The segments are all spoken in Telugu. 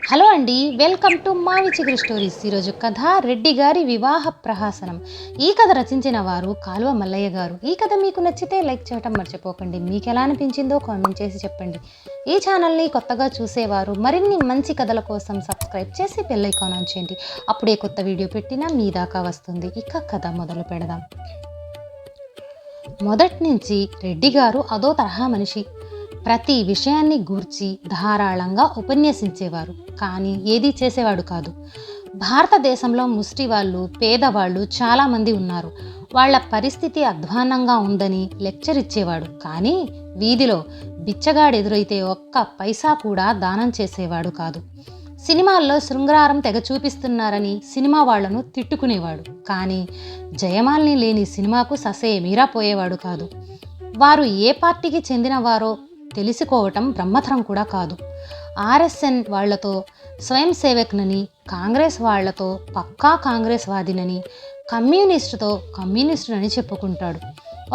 హలో అండి, వెల్కమ్ టు మావి చిగురు స్టోరీస్. ఈరోజు కథ రెడ్డి గారి వివాహ ప్రహసనం. ఈ కథ రచించిన వారు కాలువ మల్లయ్య గారు. ఈ కథ మీకు నచ్చితే లైక్ చేయటం మర్చిపోకండి. మీకు ఎలా అనిపించిందో కామెంట్ చేసి చెప్పండి. ఈ ఛానల్ని కొత్తగా చూసేవారు మరిన్ని మంచి కథల కోసం సబ్స్క్రైబ్ చేసి బెల్ ఐకాన్ ఆన్ చేయండి. అప్పుడే కొత్త వీడియో పెట్టినా మీ దాకా వస్తుంది. ఇక కథ మొదలు పెడదాం. మొదటి నుంచి రెడ్డి గారు అదో తరహా మనిషి. ప్రతి విషయాన్ని గూర్చి ధారాళంగా ఉపన్యసించేవారు, కానీ ఏదీ చేసేవాడు కాదు. భారతదేశంలో ముష్టివాళ్ళు, పేదవాళ్ళు చాలామంది ఉన్నారు. వాళ్ళ పరిస్థితి అధ్వాన్నంగా ఉందని లెక్చర్ ఇచ్చేవాడు, కానీ వీధిలో బిచ్చగాడు ఎదురైతే ఒక్క పైసా కూడా దానం చేసేవాడు కాదు. సినిమాల్లో శృంగారం తెగ చూపిస్తున్నారని సినిమా వాళ్లను తిట్టుకునేవాడు, కానీ జయమాలిని లేని సినిమాకు ససేమీరా పోయేవాడు కాదు. వారు ఏ పార్టీకి చెందినవారో తెలుసుకోవటం బ్రహ్మతరం కూడా కాదు. ఆర్ఎస్ఎన్ వాళ్లతో స్వయం సేవక్నని, కాంగ్రెస్ వాళ్లతో పక్కా కాంగ్రెస్ వాదినని, కమ్యూనిస్టుతో కమ్యూనిస్టునని చెప్పుకుంటాడు.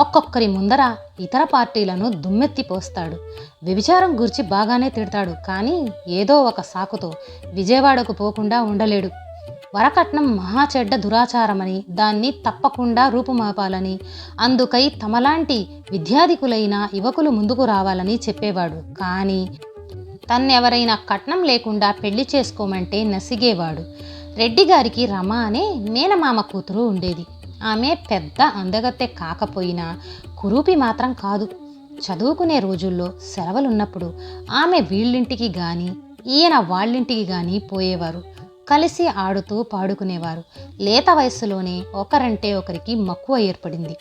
ఒక్కొక్కరి ముందర ఇతర పార్టీలను దుమ్మెత్తిపోస్తాడు. వ్యభిచారం గురించి బాగానే తిడతాడు, కానీ ఏదో ఒక సాకుతో విజయవాడకు పోకుండా ఉండలేడు. వరకట్నం మహా చెడ్డ దురాచారమని, దాన్ని తప్పకుండా రూపుమాపాలని, అందుకై తమలాంటి విద్యాధికులైన యువకులు ముందుకు రావాలని చెప్పేవాడు. కానీ తన్నెవరైనా కట్నం లేకుండా పెళ్లి చేసుకోమంటే నసిగేవాడు. రెడ్డి గారికి రమ అనే మేనమామ కూతురు ఉండేది. ఆమె పెద్ద అందగత్తె కాకపోయినా కురూపి మాత్రం కాదు. చదువుకునే రోజుల్లో సెలవులున్నప్పుడు ఆమె వీళ్ళింటికి కానీ ఈయన వాళ్ళింటికి కానీ పోయేవారు. కలిసి ఆడుతూ పాడుకునేవారు. లేత వయస్సులోనే ఒకరంటే ఒకరికి మక్కువ ఏర్పడింది.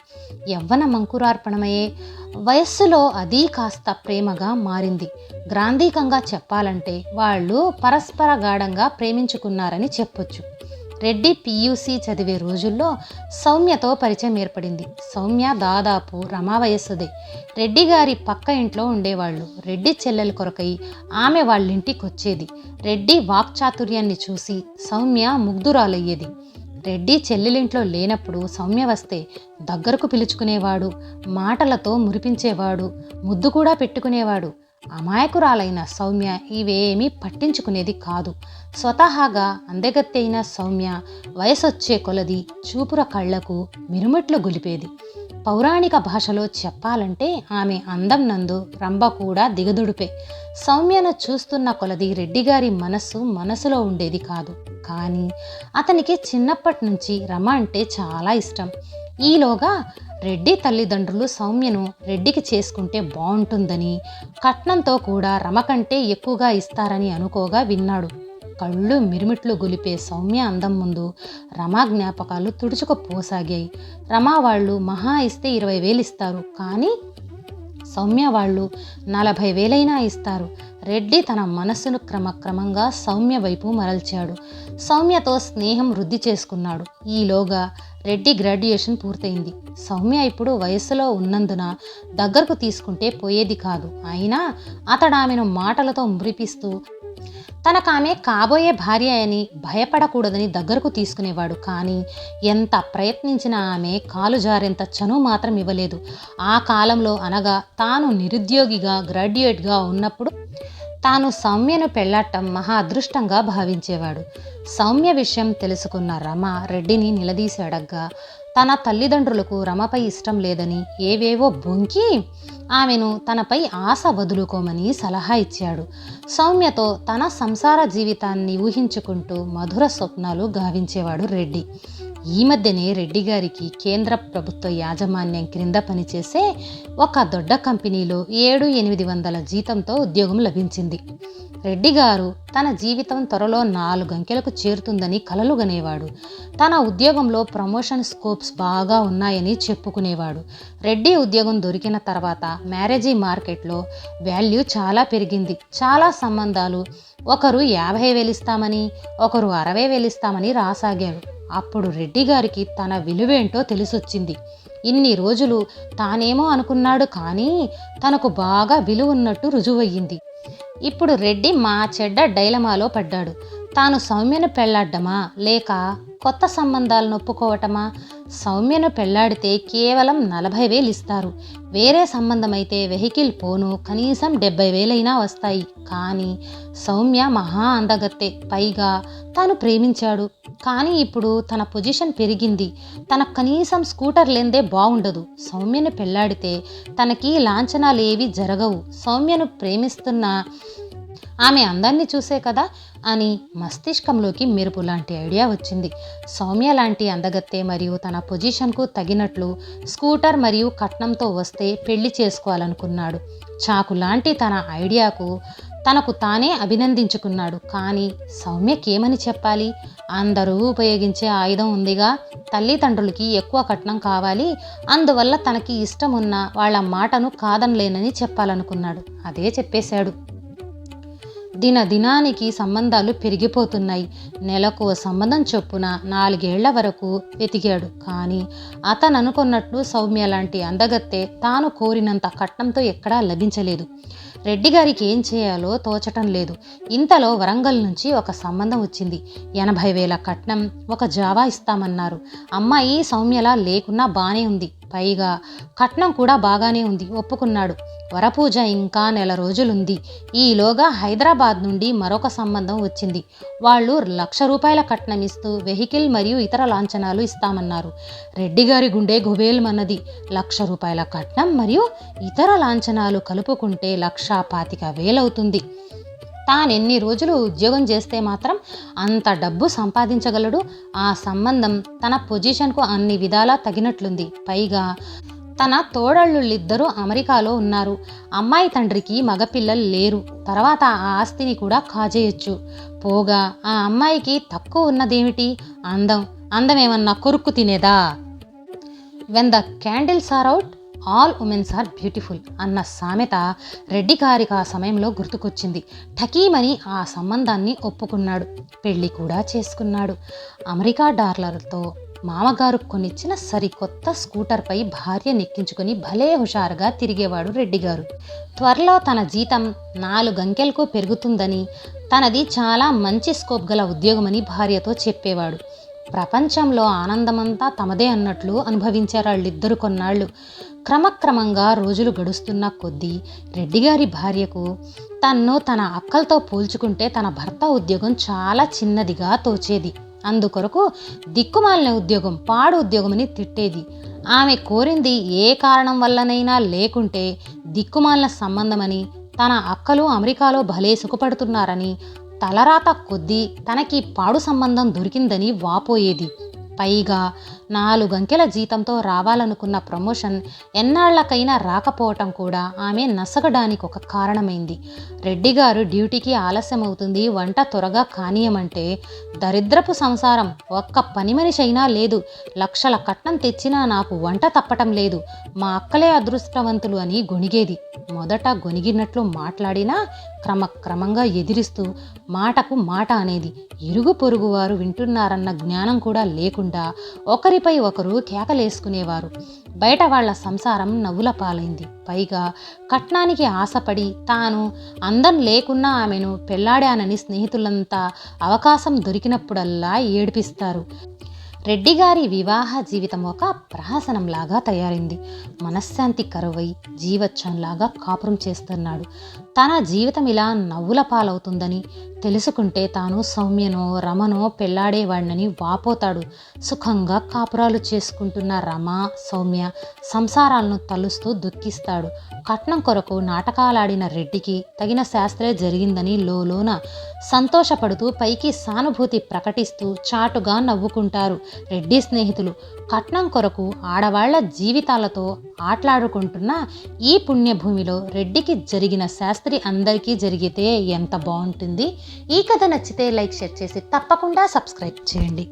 యవ్వన మంకురార్పణమయ్యే వయస్సులో అది కాస్త ప్రేమగా మారింది. గ్రాంధికంగా చెప్పాలంటే వాళ్ళు పరస్పర గాఢంగా ప్రేమించుకున్నారని చెప్పొచ్చు. రెడ్డి పియూసీ చదివే రోజుల్లో సౌమ్యతో పరిచయం ఏర్పడింది. సౌమ్య దాదాపు రమా వయస్సుదే. రెడ్డి గారి పక్క ఇంట్లో ఉండేవాళ్ళు. రెడ్డి చెల్లెల కొరకై ఆమె వాళ్ళింటికి వచ్చేది. రెడ్డి వాక్చాతుర్యాన్ని చూసి సౌమ్య ముగ్ధురాలయ్యేది. రెడ్డి చెల్లెలింట్లో లేనప్పుడు సౌమ్య వస్తే దగ్గరకు పిలుచుకునేవాడు, మాటలతో మురిపించేవాడు, ముద్దు కూడా పెట్టుకునేవాడు. అమాయకురాలైన సౌమ్య ఇవేమీ పట్టించుకునేది కాదు. స్వతహాగా అందగత్తె అయిన సౌమ్య వయసొచ్చే కొలది చూపుర కళ్లకు మిరుమిట్లు గొలిపేది. పౌరాణిక భాషలో చెప్పాలంటే ఆమె అందం నందు రంభ కూడా దిగదుడిపే. సౌమ్యను చూస్తున్న కొలది రెడ్డిగారి మనసులో ఉండేది కాదు. కానీ అతనికి చిన్నప్పటి నుంచి రమ అంటే చాలా ఇష్టం. ఈలోగా రెడ్డి తల్లిదండ్రులు సౌమ్యను రెడ్డికి చేసుకుంటే బాగుంటుందని, కట్నంతో కూడా రమ కంటే ఎక్కువగా ఇస్తారని అనుకోగా విన్నాడు. కళ్ళు మిరుమిట్లు గొలిపే సౌమ్య అందం ముందు రమా జ్ఞాపకాలు తుడుచుకుపోసాగాయి. రమా వాళ్ళు మహా ఇస్తే 20,000 ఇస్తారు, కానీ సౌమ్య వాళ్ళు 40,000 ఇస్తారు. రెడ్డి తన మనస్సును క్రమక్రమంగా సౌమ్య వైపు మరల్చాడు. సౌమ్యతో స్నేహం వృద్ధి చేసుకున్నాడు. ఈలోగా రెడ్డి గ్రాడ్యుయేషన్ పూర్తయింది. సౌమ్య ఇప్పుడు వయస్సులో ఉన్నందున దగ్గరకు తీసుకుంటే పోయేది కాదు. అయినా అతడు ఆమెను మాటలతో మురిపిస్తూ తనకామె కాబోయే భార్య అని భయపడకూడదని దగ్గరకు తీసుకునేవాడు. కానీ ఎంత ప్రయత్నించినా ఆమె కాలు జారేంత చనువు మాత్రం ఇవ్వలేదు. ఆ కాలంలో అనగా తాను నిరుద్యోగిగా గ్రాడ్యుయేట్గా ఉన్నప్పుడు తాను సౌమ్యను పెళ్లాటం మహా అదృష్టంగా భావించేవాడు. సౌమ్య విషయం తెలుసుకున్న రమ రెడ్డిని నిలదీసి అడగ్గా తన తల్లిదండ్రులకు రమపై ఇష్టం లేదని ఏవేవో బొంకి ఆమెను తనపై ఆశ వదులుకోమని సలహా ఇచ్చాడు. సౌమ్యతో తన సంసార జీవితాన్ని ఊహించుకుంటూ మధుర స్వప్నాలు గావించేవాడు రెడ్డి. ఈ మధ్యనే రెడ్డి గారికి కేంద్ర ప్రభుత్వ యాజమాన్యం క్రింద పనిచేసే ఒక దొడ్డ కంపెనీలో 700-800 జీతంతో ఉద్యోగం లభించింది. రెడ్డి గారు తన జీవితం త్వరలో 4 అంకెలకు చేరుతుందని కలలుగనేవాడు. తన ఉద్యోగంలో ప్రమోషన్ స్కోప్స్ బాగా ఉన్నాయని చెప్పుకునేవాడు. రెడ్డి ఉద్యోగం దొరికిన తర్వాత మ్యారేజీ మార్కెట్లో వాల్యూ చాలా పెరిగింది. చాలా సంబంధాలు ఒకరు 50,000 ఇస్తామని, ఒకరు 60,000 ఇస్తామని రాసాగాడు. అప్పుడు రెడ్డి గారికి తన విలువేంటో తెలిసొచ్చింది. ఇన్ని రోజులు తానేమో అనుకున్నాడు, కానీ తనకు బాగా విలువ ఉన్నట్టు రుజువయ్యింది. ఇప్పుడు రెడ్డి మా చెడ్డ డైలమాలో పడ్డాడు. తాను సౌమ్యను పెళ్లాడ్డమా లేక కొత్త సంబంధాలను ఒప్పుకోవటమా? సౌమ్యను పెళ్లాడితే కేవలం 40,000 ఇస్తారు. వేరే సంబంధం అయితే వెహికల్ పోను కనీసం 70,000 వస్తాయి. కానీ సౌమ్య మహా అందగత్తె. పైగా తాను ప్రేమించాడు. కానీ ఇప్పుడు తన పొజిషన్ పెరిగింది. తనకు కనీసం స్కూటర్ లేందే బాగుండదు. సౌమ్యను పెళ్లాడితే తనకి లాంఛనాలేవి జరగవు. సౌమ్యను ప్రేమిస్తున్న ఆమె అందాన్ని చూసే కదా అని మస్తిష్కంలోకి మెరుపు లాంటి ఐడియా వచ్చింది. సౌమ్య లాంటి అందగత్తె మరియు తన పొజిషన్కు తగినట్లు స్కూటర్ మరియు కట్నంతో వస్తే పెళ్లి చేసుకోవాలనుకున్నాడు. చాకు లాంటి తన ఐడియాకు తనకు తానే అభినందించుకున్నాడు. కానీ సౌమ్యకేమని చెప్పాలి? అందరూ ఉపయోగించే ఆయుధం ఉందిగా, తల్లిదండ్రులకి ఎక్కువ కట్నం కావాలి, అందువల్ల తనకి ఇష్టం ఉన్న వాళ్ళ మాటను కాదనలేనని చెప్పాలనుకున్నాడు. అదే చెప్పేశాడు. దినానికి సంబంధాలు పెరిగిపోతున్నాయి. నెలకు సంబంధం చొప్పున 4 ఏళ్ల వరకు వెతికాడు. కానీ అతను అనుకున్నట్లు సౌమ్య లాంటి అందగత్తె తాను కోరినంత కట్నంతో ఎక్కడా లభించలేదు. రెడ్డి గారికి ఏం చేయాలో తోచటం లేదు. ఇంతలో వరంగల్ నుంచి ఒక సంబంధం వచ్చింది. 80,000 కట్నం, ఒక జావా ఇస్తామన్నారు. అమ్మాయి సౌమ్యలా లేకున్నా బానే ఉంది. పైగా కట్నం కూడా బాగానే ఉంది. ఒప్పుకున్నాడు. వరపూజ ఇంకా 1 రోజులుంది. ఈలోగా హైదరాబాద్ నుండి మరొక సంబంధం వచ్చింది. వాళ్ళు ₹1,00,000 కట్నం ఇస్తూ వెహికల్ మరియు ఇతర లాంఛనాలు ఇస్తామన్నారు. రెడ్డిగారి గుండె గుబేల్మన్నది. ₹1,00,000 కట్నం మరియు ఇతర లాంఛనాలు కలుపుకుంటే 1,25,000 అవుతుంది. తానెన్ని రోజులు ఉద్యోగం చేస్తే మాత్రం అంత డబ్బు సంపాదించగలడు? ఆ సంబంధం తన పొజిషన్కు అన్ని విధాలా తగినట్లుంది. పైగా తన తోడళ్ళిద్దరూ అమెరికాలో ఉన్నారు. అమ్మాయి తండ్రికి మగపిల్లలు లేరు. తర్వాత ఆ ఆస్తిని కూడా కాజేయొచ్చు. పోగా ఆ అమ్మాయికి తక్కువ ఉన్నదేమిటి? అందమేమన్నా కొరుక్కు తినేదా? When the candles are out all womens are beautiful అన్న సామెత రెడ్డి గారికి ఆ సమయంలో గుర్తుకొచ్చింది. ఠకీమని ఆ సంబంధాన్ని ఒప్పుకున్నాడు. పెళ్లి కూడా చేసుకున్నాడు. అమెరికా డాలర్లతో మామగారు కొనిచ్చిన సరికొత్త స్కూటర్పై భార్య నెక్కించుకుని భలే హుషారుగా తిరిగేవాడు రెడ్డిగారు. త్వరలో తన జీతం 4 అంకెలకు పెరుగుతుందని, తనది చాలా మంచి స్కోప్ గల ఉద్యోగమని భార్యతో చెప్పేవాడు. ప్రపంచంలో ఆనందమంతా తమదే అన్నట్లు అనుభవించారు వాళ్ళిద్దరు కొన్నాళ్ళు. క్రమక్రమంగా రోజులు గడుస్తున్న కొద్దీ రెడ్డిగారి భార్యకు తన్ను తన అక్కలతో పోల్చుకుంటే తన భర్త ఉద్యోగం చాలా చిన్నదిగా తోచేది. అందుకొరకు దిక్కుమాలిన ఉద్యోగం, పాడు ఉద్యోగమని తిట్టేది. ఆమె కోరింది ఏ కారణం వల్లనైనా లేకుంటే దిక్కుమాలిన సంబంధమని, తన అక్కలు అమెరికాలో భలే సుఖపడుతున్నారని, తలరాత కొద్దీ తనకి పాడు సంబంధం దొరికిందని వాపోయేది. పైగా 4 అంకెల జీతంతో రావాలనుకున్న ప్రమోషన్ ఎన్నాళ్లకైనా రాకపోవటం కూడా ఆమె నసగడానికి ఒక కారణమైంది. రెడ్డిగారు డ్యూటీకి ఆలస్యం అవుతుంది, వంట త్వరగా కానీయమంటే దరిద్రపు సంసారం, ఒక్క పని మనిషి అయినా లేదు, లక్షల కట్నం తెచ్చినా నాకు వంట తప్పటం లేదు, మా అక్కలే అదృష్టవంతులు అని గొణిగేది. మొదట గొనిగినట్లు మాట్లాడినా క్రమక్రమంగా ఎదిరిస్తూ మాటకు మాట అనేది. ఇరుగు పొరుగు వారు వింటున్నారన్న జ్ఞానం కూడా లేకుండా ఒకరిపై ఒకరు కేకలేసుకునేవారు. బయట వాళ్ల సంసారం నవ్వుల పాలైంది. పైగా కట్నానికి ఆశపడి తాను అందం లేకున్నా ఆమెను పెళ్లాడానని స్నేహితులంతా అవకాశం దొరికినప్పుడల్లా ఏడిపిస్తారు. రెడ్డిగారి వివాహ జీవితం ఒక ప్రహసనంలాగా తయారైంది. మనశ్శాంతి కరువై జీవచ్చంలాగా కాపురం చేస్తున్నాడు. తన జీవితం ఇలా నవ్వుల పాలవుతుందని తెలుసుకుంటే తాను సౌమ్యనో రమనో పెళ్లాడేవాడినని వాపోతాడు. సుఖంగా కాపురాలు చేసుకుంటున్న రమ, సౌమ్య సంసారాలను తలుస్తూ దుఃఖిస్తాడు. కట్నం కొరకు నాటకాలాడిన రెడ్డికి తగిన శాస్త్రే జరిగిందని లోలోన సంతోషపడుతూ పైకి సానుభూతి ప్రకటిస్తూ చాటుగా నవ్వుకుంటారు రెడ్డి స్నేహితులు. కట్నం కొరకు ఆడవాళ్ల జీవితాలతో ఆటలాడుకుంటున్న ఈ పుణ్యభూమిలో రెడ్డికి జరిగిన శాస్త్రి అందరికీ జరిగితే ఎంత బాగుంటుంది. ఈ కథ నచ్చితే లైక్, షేర్ చేసి తప్పకుండా సబ్స్క్రైబ్ చేయండి.